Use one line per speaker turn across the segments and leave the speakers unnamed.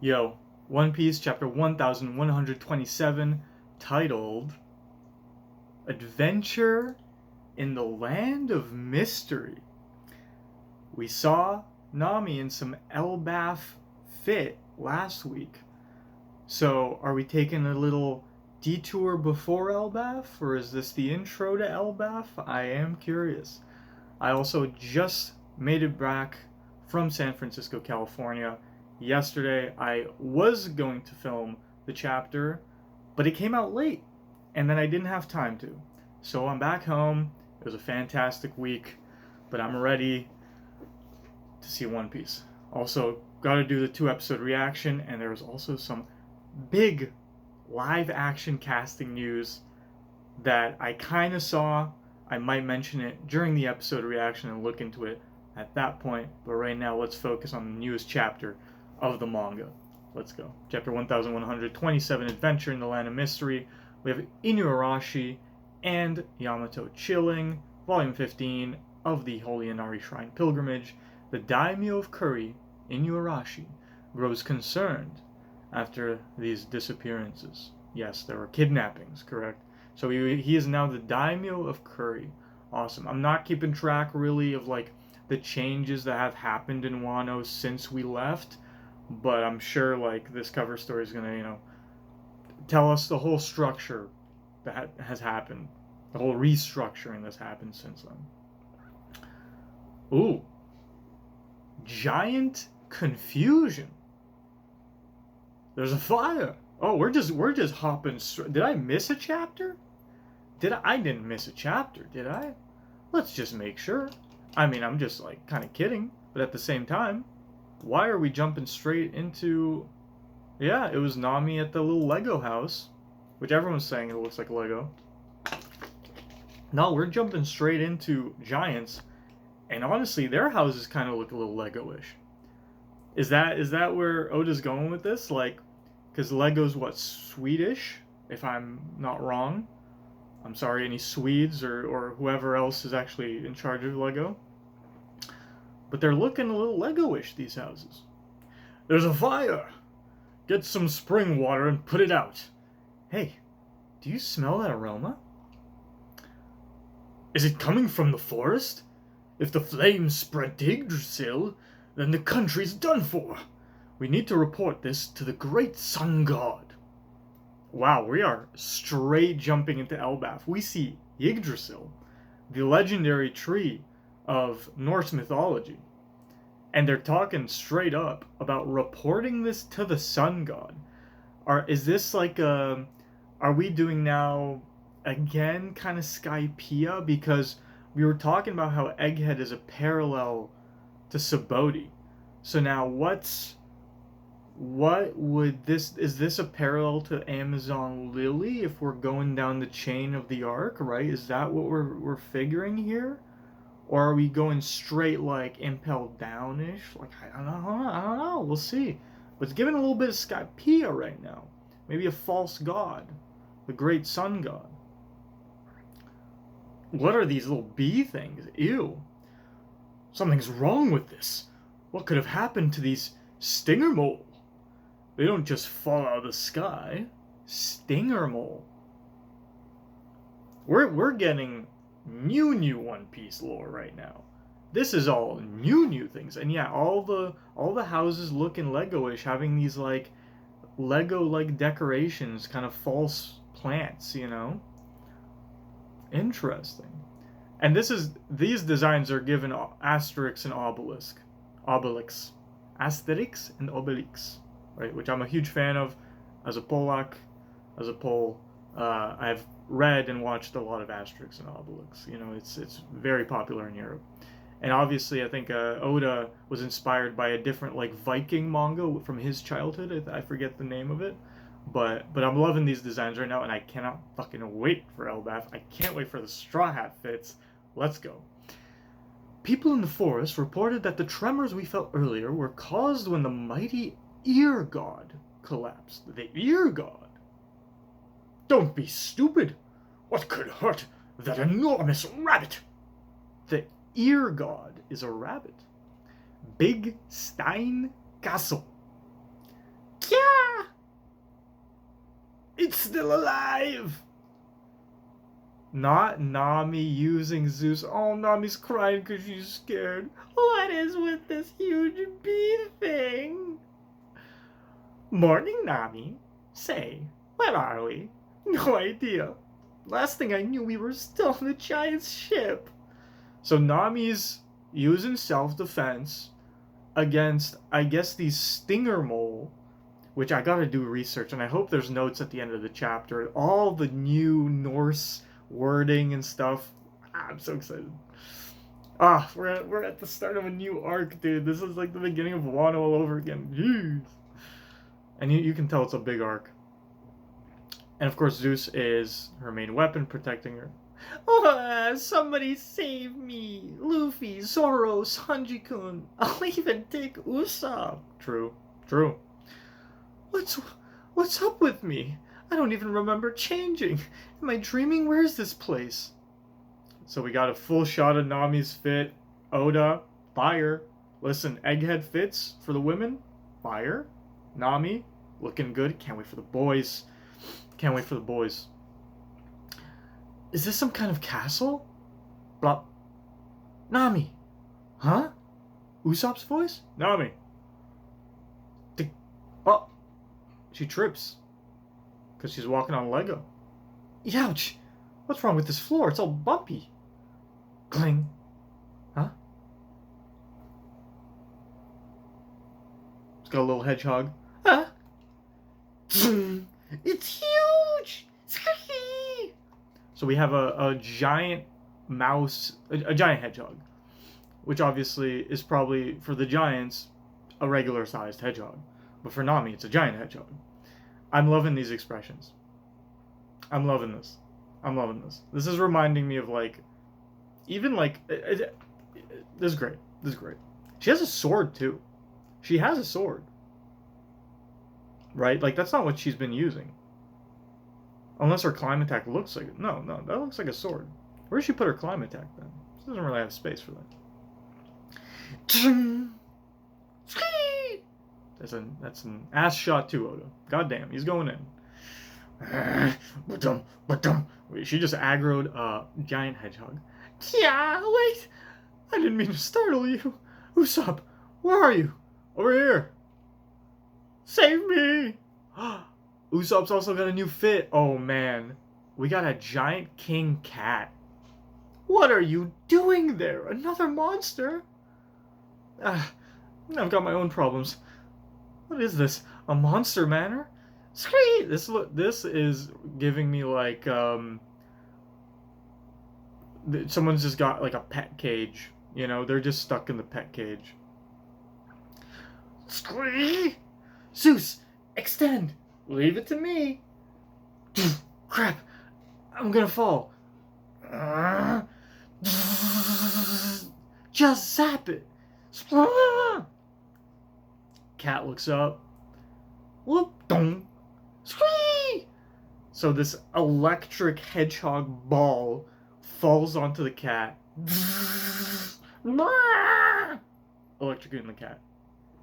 Yo, One Piece chapter 1127, titled Adventure in the Land of Mystery. We saw Nami in some Elbaf fit last week. So, are we taking a little detour before Elbaf, or is this the intro to Elbaf? I am curious. I also just made it back from San Francisco, California. Yesterday, I was going to film the chapter, but it came out late, and then I didn't have time to. So I'm back home. It was a fantastic week, but I'm ready to see One Piece. Also, gotta do the 2 episode reaction, and there was also some big live action casting news that I kind of saw. I might mention it during the episode reaction and look into it at that point, but right now let's focus on the newest chapter of the manga. Let's go. Chapter 1127, Adventure in the Land of Mystery. We have Inuarashi and Yamato chilling. Volume 15 of the Holy Inari Shrine Pilgrimage. The daimyo of Kuri, Inuarashi, grows concerned after these disappearances. Yes, there were kidnappings, correct? So he is now the daimyo of Kuri. Awesome. I'm not keeping track really of like the changes that have happened in Wano since we left, but I'm sure like this cover story is gonna, tell us the whole structure that has happened, the whole restructuring that's happened since then. Ooh, giant confusion. There's a fire. Oh, we're just hopping. Did I miss a chapter? I didn't miss a chapter, did I? Let's just make sure. I mean, I'm just like kind of kidding, but at the same time, why are we jumping straight into? Yeah, it was Nami at the little Lego house, which everyone's saying it looks like Lego. No, we're jumping straight into giants, and honestly, their houses kind of look a little Lego-ish. Is that where Oda's going with this? Like, because Lego's what, Swedish, if I'm not wrong. I'm sorry, any Swedes or whoever else is actually in charge of Lego. But they're looking a little Lego-ish, these houses. There's a fire! Get some spring water and put it out. Hey, do you smell that aroma? Is it coming from the forest? If the flames spread to Yggdrasil, then the country's done for. We need to report this to the great sun god. Wow, we are straight jumping into Elbaf. We see Yggdrasil, the legendary tree of Norse mythology. And they're talking straight up about reporting this to the sun god. Is this like are we doing now again kind of Skypiea? Because we were talking about how Egghead is a parallel to Subodhi. So now what would is this a parallel to Amazon Lily if we're going down the chain of the arc, right? Is that what we're figuring here? Or are we going straight like Impel Downish? Like I don't know. We'll see. But it's giving a little bit of Skypiea right now. Maybe a false god, the great sun god. What are these little bee things? Ew. Something's wrong with this. What could have happened to these stinger mole? They don't just fall out of the sky. Stinger mole. We're getting new One Piece lore right now. This is all new things. And yeah, all the houses looking Lego-ish, having these like Lego-like decorations, kind of false plants, Interesting. And these designs are given Asterix and Obelix. Asterix and Obelix, right? Which I'm a huge fan of as a Polak, as a Pole. I've read and watched a lot of Asterix and Obelix. It's very popular in Europe. And obviously, I think Oda was inspired by a different like Viking manga from his childhood. I forget the name of it. But I'm loving these designs right now, and I cannot fucking wait for Elbaf. I can't wait for the Straw Hat fits. Let's go. People in the forest reported that the tremors we felt earlier were caused when the mighty Ear God collapsed. The Ear God? Don't be stupid. What could hurt that enormous rabbit? The Ear God is a rabbit. Big Stein Castle. It's still alive! Not Nami using Zeus. Oh, Nami's crying because she's scared. What is with this huge bee thing? Morning, Nami. Say, where are we? No idea. Last thing I knew, we were still on the giant's ship. So Nami's using self-defense against, I guess, these stinger mole, which I gotta do research, and I hope there's notes at the end of the chapter. All the new Norse wording and stuff. I'm so excited. We're at the start of a new arc, dude. This is like the beginning of Wano all over again. Jeez. And you can tell it's a big arc. And of course, Zeus is her main weapon, protecting her. Oh, somebody save me! Luffy, Zoro, Sanji-kun. I'll even take Usopp. True. What's up with me? I don't even remember changing. Am I dreaming? Where is this place? So we got a full shot of Nami's fit. Oda, fire. Listen, egghead fits for the women. Fire. Nami, looking good. Can't wait for the boys. Is this some kind of castle? Blah. Nami. Huh? Usopp's voice? Nami. Oh. She trips. Because she's walking on Lego. Ouch! What's wrong with this floor? It's all bumpy. Cling. Huh? It's got a little hedgehog. Huh? It's huge! So we have a giant mouse, a giant hedgehog. Which obviously is probably, for the giants, a regular sized hedgehog. But for Nami, it's a giant hedgehog. I'm loving these expressions. I'm loving this. This is reminding me of like, even like, this is great. She has a sword too. She has a sword. Right? Like, that's not what she's been using. Unless her climb attack looks like it. No, that looks like a sword. Where does she put her climb attack then? She doesn't really have space for that. That's an ass shot too, Oda. Goddamn, he's going in. She just aggroed a giant hedgehog. Yeah, wait! I didn't mean to startle you. Usopp, where are you? Over here. Save me! Usopp's also got a new fit. Oh man, we got a giant king cat. What are you doing there? Another monster? I've got my own problems. What is this? A monster manor? Scream! This is giving me like someone's just got like a pet cage. You know, they're just stuck in the pet cage. Scream! Zeus, extend. Leave it to me. Crap! I'm gonna fall. Just zap it. Cat looks up. Whoop, dong. Scree! So this electric hedgehog ball falls onto the cat. Electrocuting the cat.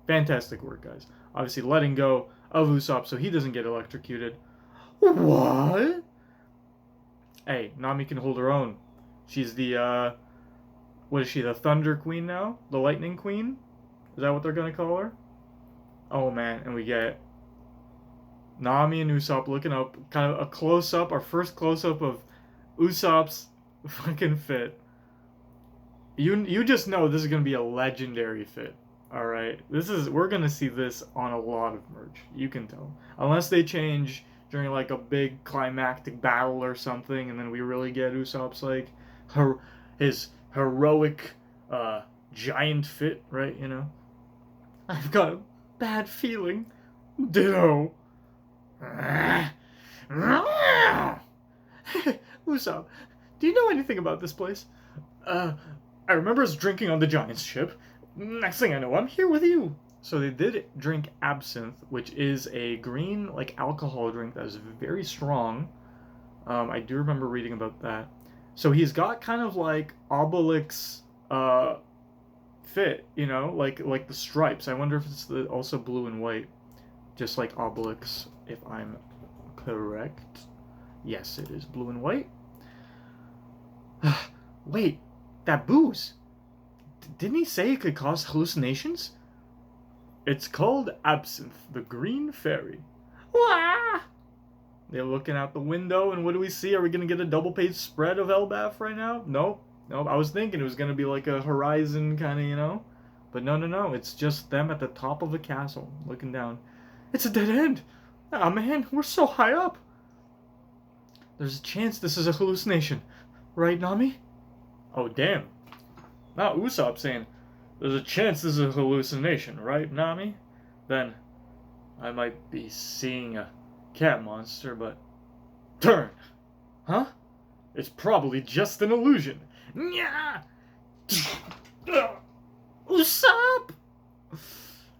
Fantastic work, guys. Obviously letting go of Usopp so he doesn't get electrocuted. What? Hey, Nami can hold her own. She's the, what is she, the Thunder Queen now? The Lightning Queen? Is that what they're gonna call her? Oh man, and we get Nami and Usopp looking up, kind of a close-up, our first close-up of Usopp's fucking fit. You just know this is gonna be a legendary fit. Alright, we're gonna see this on a lot of merch. You can tell. Unless they change during like a big climactic battle or something, and then we really get Usopp's like his heroic giant fit, right? You know. I've got a bad feeling. Ditto. Usopp, do you know anything about this place? I remember us drinking on the giant's ship. Next thing I know, I'm here with you. So they did drink absinthe, which is a green, like, alcohol drink that is very strong. I do remember reading about that. So he's got kind of like Obelix's fit, you know, like the stripes. I wonder if it's also blue and white, just like Obelix, if I'm correct? Yes, it is blue and white. Wait, that booze. Didn't he say it could cause hallucinations? It's called absinthe, the green fairy. Wah! They're looking out the window, and what do we see? Are we going to get a double-page spread of Elbaf right now? Nope. Nope. I was thinking it was going to be like a Horizon kind of, you know? But no. It's just them at the top of a castle, looking down. It's a dead end! Ah, man, we're so high up! There's a chance this is a hallucination. Right, Nami? Oh, damn. Now Usopp saying, there's a chance this is a hallucination, right, Nami? Then, I might be seeing a cat monster, but... Turn! Huh? It's probably just an illusion. Nya! Usopp!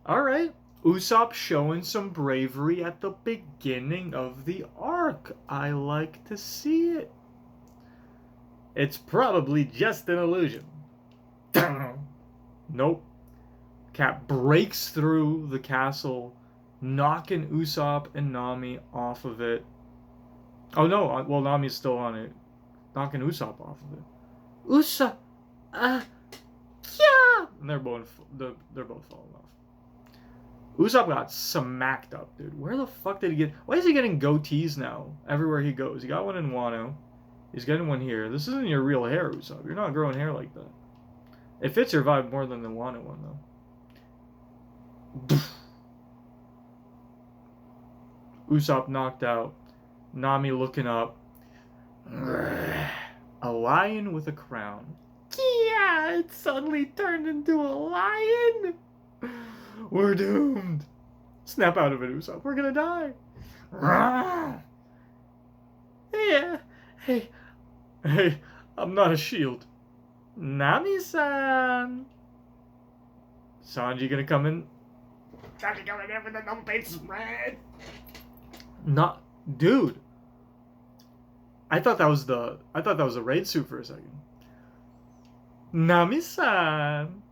Alright. Usopp showing some bravery at the beginning of the arc. I like to see it. It's probably just an illusion. Nope. Cat breaks through the castle, knocking Usopp and Nami off of it. Oh no, well Nami's still on it. Knocking Usopp off of it. Usopp! Yeah! And they're both falling off. Usopp got smacked up, dude. Where the fuck did he get... Why is he getting goatees now? Everywhere he goes. He got one in Wano. He's getting one here. This isn't your real hair, Usopp. You're not growing hair like that. It fits your vibe more than the Wano one, though. Usopp knocked out. Nami looking up. A lion with a crown. Yeah, it suddenly turned into a lion. We're doomed. Snap out of it, Usopp. We're gonna die. Yeah. Hey, I'm not a shield. Nami-san. Sanji gonna come in? Sanji coming in with the double-page spread. Not, dude. I thought that was a raid suit for a second. Nami-san.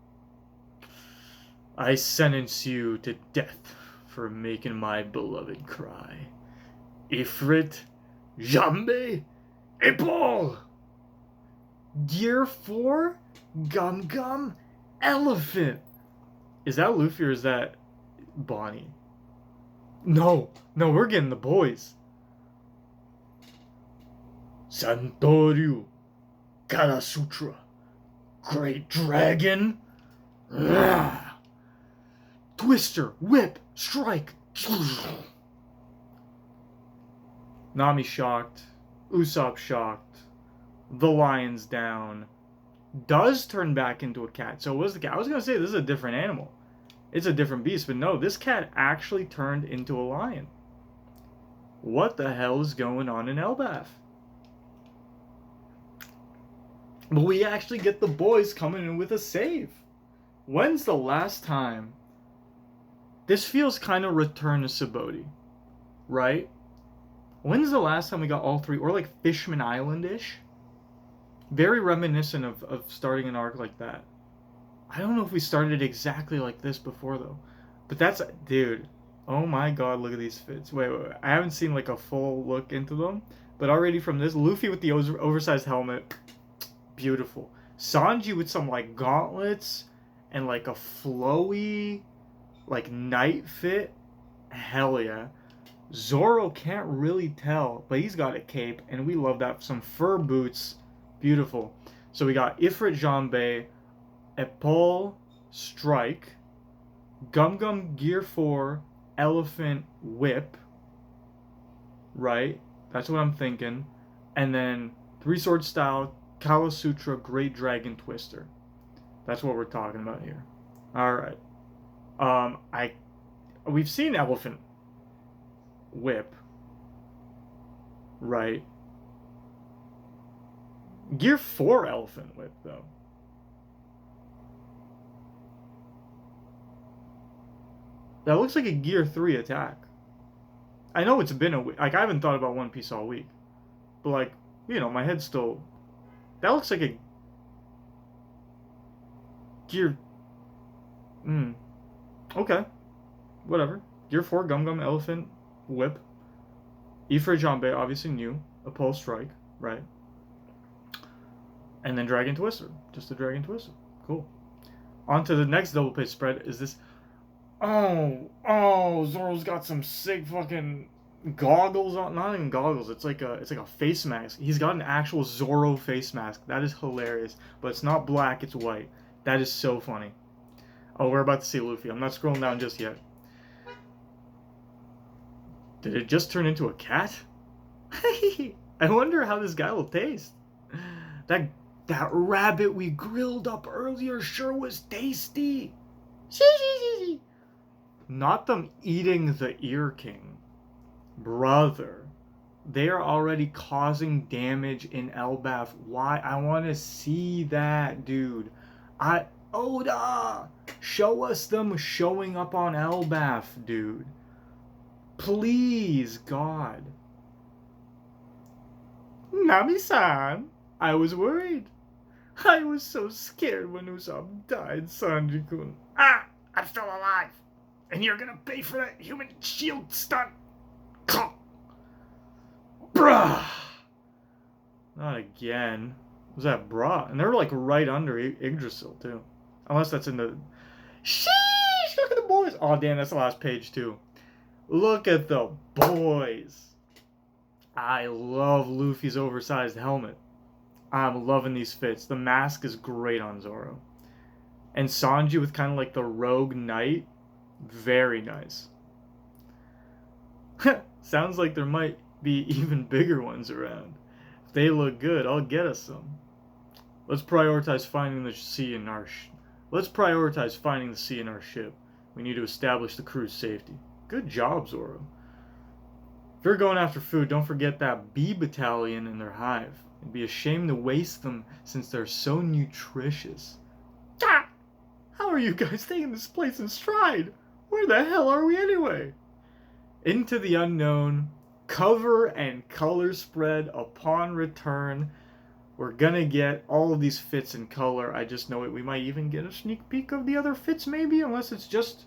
I sentence you to death for making my beloved cry. Ifrit, Jambe, Epol. Gear 4, Gum Gum, Elephant. Is that Luffy or is that Bonnie? No, we're getting the boys. Santoryu, Karasutra, Great Dragon. Twister, whip, strike. Nami shocked. Usopp shocked. The lion's down. Does turn back into a cat. So it was the cat. I was going to say this is a different animal. It's a different beast. But no, this cat actually turned into a lion. What the hell is going on in Elbaf? But we actually get the boys coming in with a save. When's the last time? This feels kind of Return to Subodi, right? When's the last time we got all three? Or like Fishman Island-ish? Very reminiscent of starting an arc like that. I don't know if we started exactly like this before, though. But that's... Dude. Oh my god, look at these fits. Wait. I haven't seen like a full look into them. But already from this, Luffy with the oversized helmet. Beautiful. Sanji with some like gauntlets and like a flowy like night fit. Hell yeah. Zoro can't really tell, but he's got a cape, and we love that. Some fur boots. Beautiful. So we got Ifrit Jambe, Epol Strike, Gum Gum Gear 4, Elephant Whip. Right? That's what I'm thinking. And then Three Sword Style, Kala Sutra, Great Dragon Twister. That's what we're talking about here. Alright. We've seen Elephant Whip. Right. Gear 4 Elephant Whip, though. That looks like a Gear 3 attack. I know it's been a week. Like, I haven't thought about One Piece all week. But, like, you know, my head's still... That looks like a... Gear... Okay. Whatever. Gear 4 Gum Gum Elephant Whip. Ifrit Jambé, obviously new. Oppose Strike, right? And then Dragon Twister. Just a Dragon Twister. Cool. On to the next double page spread is this. Oh, Zoro's got some sick fucking goggles on. Not even goggles. It's like a face mask. He's got an actual Zoro face mask. That is hilarious. But it's not black. It's white. That is so funny. Oh, we're about to see Luffy. I'm not scrolling down just yet. Did it just turn into a cat? I wonder how this guy will taste. That rabbit we grilled up earlier sure was tasty. Not them eating the Ear King. Brother. They are already causing damage in Elbaf. Why? I want to see that, dude. Oda! Show us them showing up on Elbaf, dude. Please, God. Nami-san, I was worried. I was so scared when Usopp died, Sanji-kun. I'm still alive. And you're gonna pay for that human shield stunt. Bruh. Not again. Was that bruh? And they're like right under Yggdrasil, too. Unless that's in the... Sheesh! Look at the boys. Oh, damn, that's the last page, too. Look at the boys. I love Luffy's oversized helmet. I'm loving these fits. The mask is great on Zoro. And Sanji with kind of like the rogue knight. Very nice. Sounds like there might be even bigger ones around. If they look good, I'll get us some. Let's prioritize finding the sea in our ship. We need to establish the crew's safety. Good job, Zoro. If you're going after food, don't forget that bee battalion in their hive. It'd be a shame to waste them since they're so nutritious. Ah! How are you guys taking this place in stride? Where the hell are we anyway? Into the unknown, cover and color spread upon return. We're gonna get all of these fits in color. I just know it. We might even get a sneak peek of the other fits maybe, unless it's just...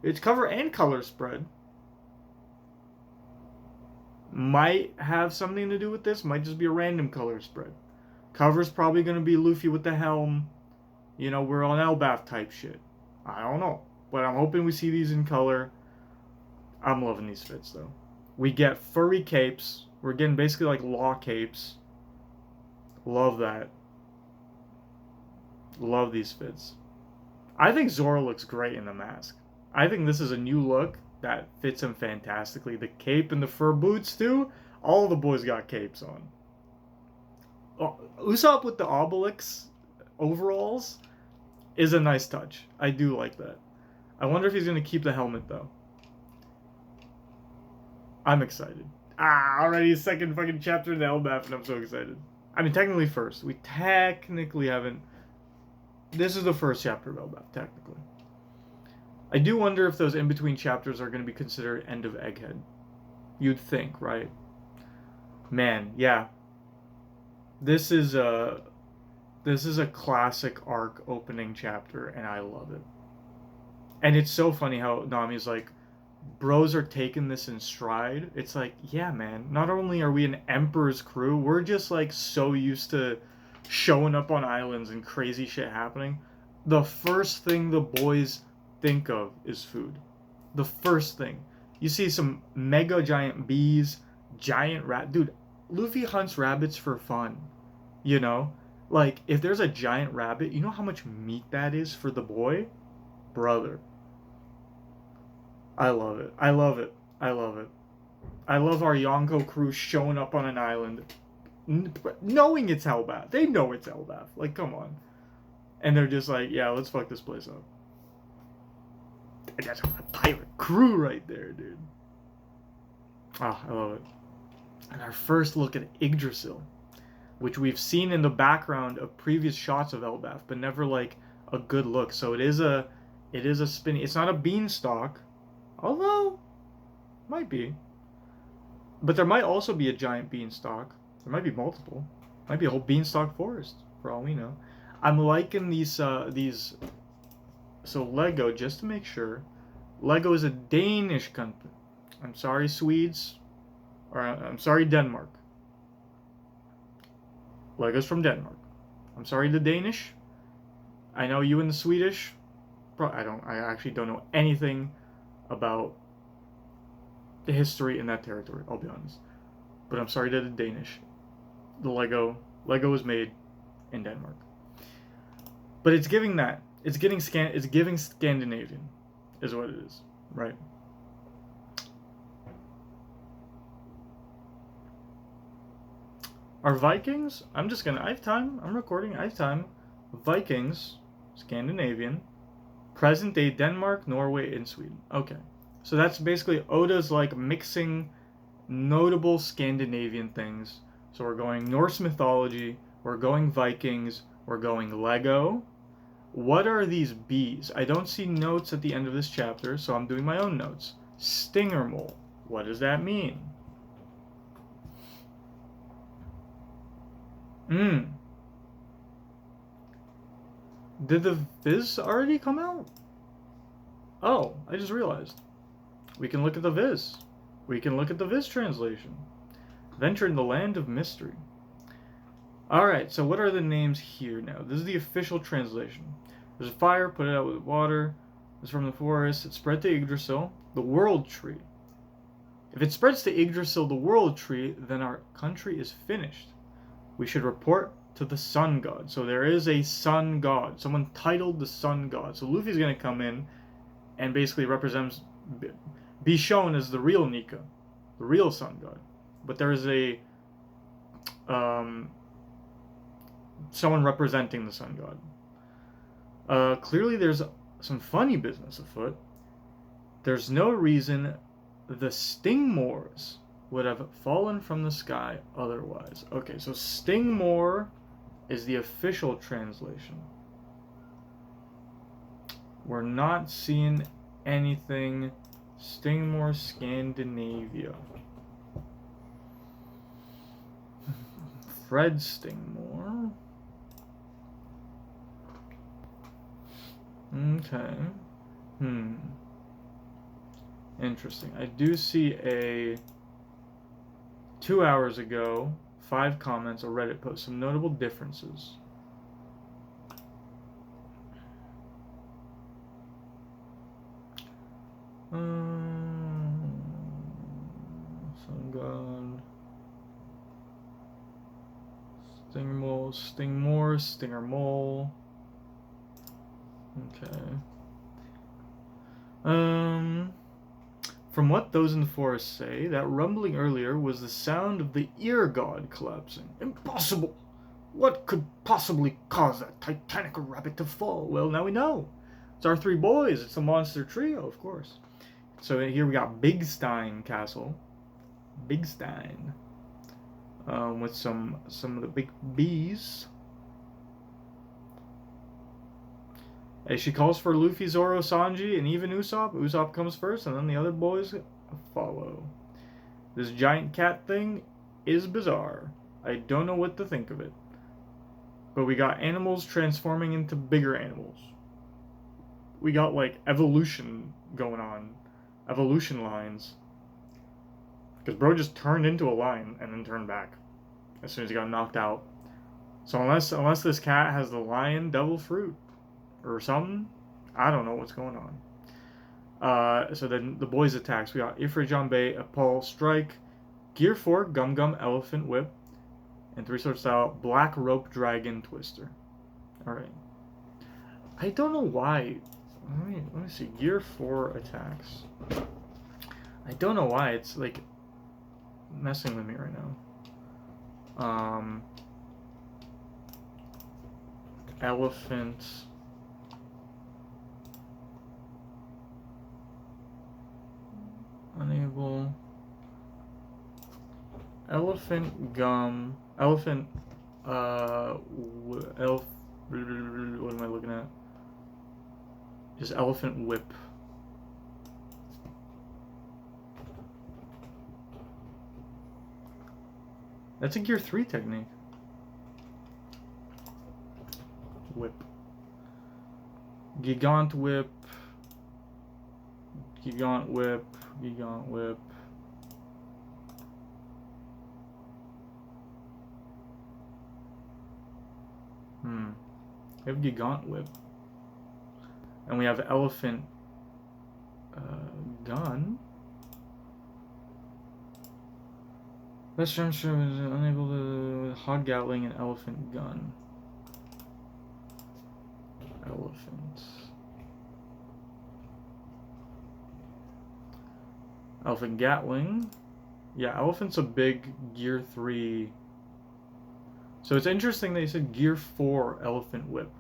It's cover and color spread. Might have something to do with this. Might just be a random color spread. Cover's probably going to be Luffy with the helm. You know, we're on Elbaf type shit. I don't know. But I'm hoping we see these in color. I'm loving these fits, though. We get furry capes. We're getting basically like law capes. Love that. Love these fits. I think Zoro looks great in the mask. I think this is a new look that fits him fantastically. The cape and the fur boots, too. All the boys got capes on. Usopp with the Obelix overalls is a nice touch. I do like that. I wonder if he's going to keep the helmet, though. I'm excited. Already second fucking chapter in the Elbaf, and I'm so excited. I mean, technically first. We technically haven't... This is the first chapter of Elbaf, technically. I do wonder if those in-between chapters are going to be considered end of Egghead. You'd think, right? Man, yeah. This is a classic arc opening chapter, and I love it. And it's so funny how Nami's like, bros are taking this in stride. It's like, yeah, man. Not only are we an Emperor's crew, we're just like so used to showing up on islands and crazy shit happening. The first thing the boys think of is food. The first thing. You see some mega giant bees, giant rat. Dude, Luffy hunts rabbits for fun. You know? Like, if there's a giant rabbit, you know how much meat that is for the boy? Brother. I love it. I love it. I love it. I love our Yonko crew showing up on an island. Knowing it's Elbaf. They know it's Elbaf. Like, come on. And they're just like, yeah, let's fuck this place up. That's a pirate crew right there, dude. Ah, I love it. And our first look at Yggdrasil, which we've seen in the background of previous shots of Elbaf, but never like a good look. So it is a spinny. It's not a beanstalk, although might be. But there might also be a giant beanstalk. There might be multiple. Might be a whole beanstalk forest, for all we know. I'm liking these. So Lego, just to make sure, Lego is a Danish company. I'm sorry, Swedes. Or I'm sorry, Denmark. Lego's from Denmark. I'm sorry, the Danish. I know you and the Swedish. I actually don't know anything about the history in that territory. I'll be honest. But I'm sorry to the Danish. The Lego was made in Denmark. But it's giving that. It's giving Scandinavian, is what it is, right? Are Vikings? I have time. I'm recording. I have time. Vikings, Scandinavian, present day Denmark, Norway, and Sweden. Okay. So that's basically Oda's like mixing notable Scandinavian things. So we're going Norse mythology, we're going Vikings, we're going Lego. What are these bees? I don't see notes at the end of this chapter, so I'm doing my own notes. Stinger mole. What does that mean? Did the Viz already come out? Oh, I just realized. We can look at the Viz. We can look at the Viz translation. Venture in the land of mystery. Alright, so what are the names here now? This is the official translation. There's a fire, put it out with water. It's from the forest. It spread to Yggdrasil, the world tree. If it spreads to Yggdrasil, the world tree, then our country is finished. We should report to the sun god. So there is a sun god. Someone titled the sun god. So Luffy's going to come in and basically be shown as the real Nika, the real sun god. But there is a someone representing the sun god. Clearly there's some funny business afoot. There's no reason the Stingmores would have fallen from the sky otherwise. Okay, so Stingmore is the official translation. We're not seeing anything Stingmore Scandinavia. Fred Stingmore. Okay. Interesting. I do see a 2 hours ago, 5 comments, a Reddit post, some notable differences. Sun God. Stingmore, Stinger Mole. Okay. From what those in the forest say, that rumbling earlier was the sound of the ear god collapsing. Impossible! What could possibly cause that titanic rabbit to fall? Well, now we know. It's our 3 boys. It's the monster trio, of course. So here we got Big Stein Castle. Big Stein. With some of the big bees. As she calls for Luffy, Zoro, Sanji, and even Usopp. Usopp comes first, and then the other boys follow. This giant cat thing is bizarre. I don't know what to think of it. But we got animals transforming into bigger animals. We got, like, evolution going on. Evolution lines. Because bro just turned into a lion and then turned back as soon as he got knocked out. So unless this cat has the lion devil fruit or something, I don't know what's going on. So then the boys attacks. We got Ifrit Janbei, Apol Strike, Gear 4, Gum Gum Elephant Whip, and 3-sword style Black Rope Dragon Twister. Alright. I don't know why. Let me see. Gear 4 attacks. I don't know why it's like messing with me right now. Elephant. Unable. Elephant gum. Elephant. What am I looking at? Is elephant whip. That's a Gear 3 technique. Whip. Gigant whip. Gigant whip. Gigant whip. We have Gigant Whip. And we have Elephant Gun. Best Jumpster was unable to... Hog Gatling and Elephant Gun. Elephant Gatling. Yeah, Elephant's a big Gear 3. So it's interesting they said Gear 4 Elephant Whip.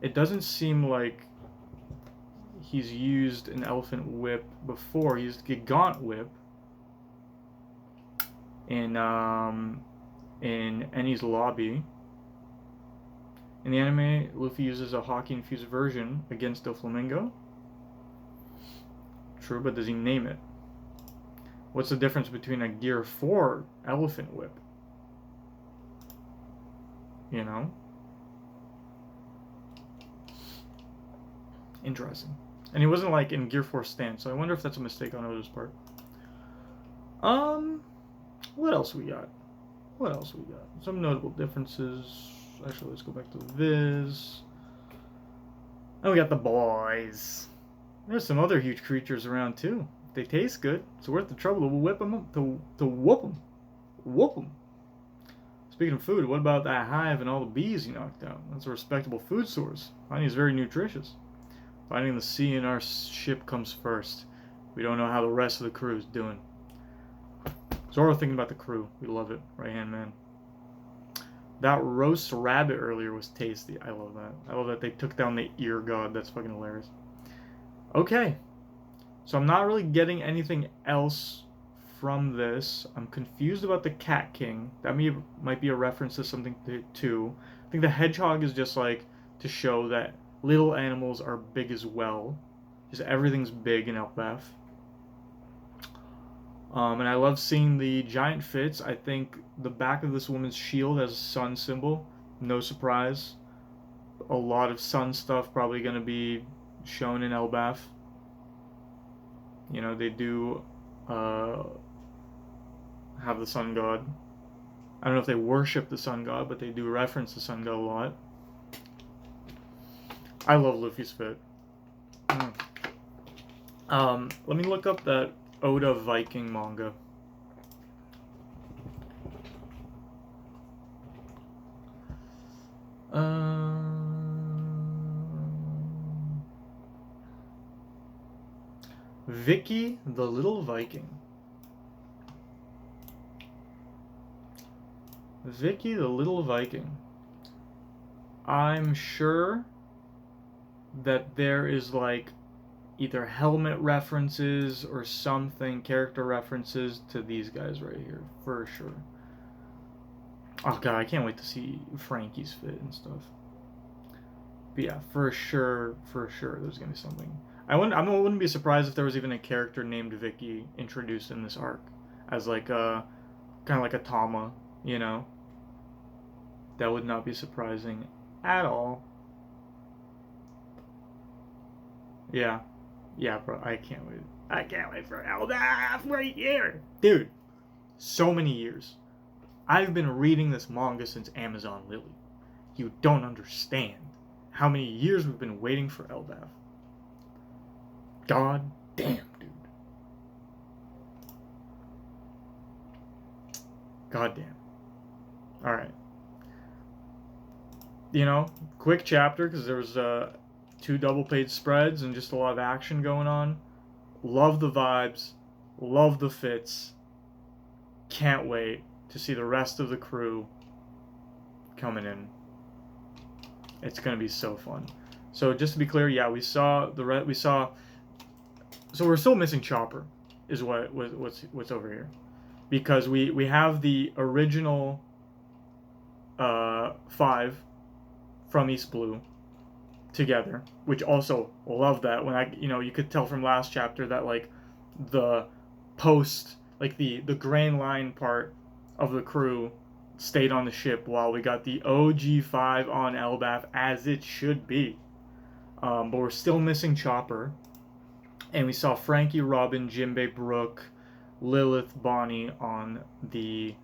It doesn't seem like he's used an Elephant Whip before. He used Gigant Whip in Ennie's lobby. In the anime, Luffy uses a hockey-infused version against Doflamingo. True, but does he name it? What's the difference between a Gear 4 Elephant Whip? You know? Interesting. And he wasn't like in Gear 4 stance, so I wonder if that's a mistake on Oda's part. What else we got? Some notable differences. Actually, let's go back to the Viz. And we got the boys. There's some other huge creatures around too. If they taste good, it's worth the trouble to whip them up, to whoop them. Whoop them. Speaking of food, what about that hive and all the bees you knocked out? That's a respectable food source. Honey is very nutritious. Finding the sea in our ship comes first. We don't know how the rest of the crew is doing. Zoro thinking about the crew. We love it. Right hand man. That roast rabbit earlier was tasty. I love that. I love that they took down the ear god. That's fucking hilarious. Okay. So I'm not really getting anything else from this. I'm confused about the Cat King. That might be a reference to something too. I think the hedgehog is just like to show that little animals are big as well. Just everything's big in Elbaf. And I love seeing the giant fits. I think the back of this woman's shield has a sun symbol. No surprise. A lot of sun stuff probably going to be shown in Elbaf. You know, they do have the sun god. I don't know if they worship the sun god, but they do reference the sun god a lot. I love Luffy's fit. Let me look up that Oda Viking manga. Vicky the Little Viking. Vicky the Little Viking. I'm sure that there is like either helmet references or something, character references to these guys right here, for sure. Oh god, I can't wait to see Frankie's fit and stuff. But yeah, for sure, there's gonna be something. I wouldn't be surprised if there was even a character named Vicky introduced in this arc, as like a kind of like a Tama, you know. That would not be surprising at all. Yeah, bro, I can't wait. I can't wait for Elbaf right here, dude. So many years. I've been reading this manga since Amazon Lily. You don't understand how many years we've been waiting for Elbaf. God damn, dude. God damn. Alright. You know, quick chapter, because there was 2 double-page spreads and just a lot of action going on. Love the vibes. Love the fits. Can't wait to see the rest of the crew coming in. It's going to be so fun. So just to be clear, yeah, we saw so we're still missing Chopper, is what's over here, because we have the original 5 from East Blue together, which also love that. When you could tell from last chapter that like the post, like the Grand Line part of the crew stayed on the ship while we got the OG 5 on Elbaf, as it should be. But we're still missing Chopper. And we saw Frankie, Robin, Jinbei, Brooke, Lilith, Bonnie on the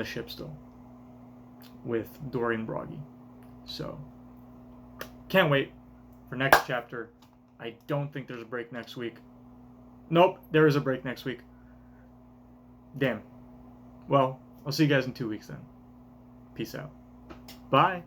ship still, with Dory and Broggy. So, can't wait for next chapter. I don't think there's a break next week. Nope, there is a break next week. Damn. Well, I'll see you guys in 2 weeks then. Peace out. Bye.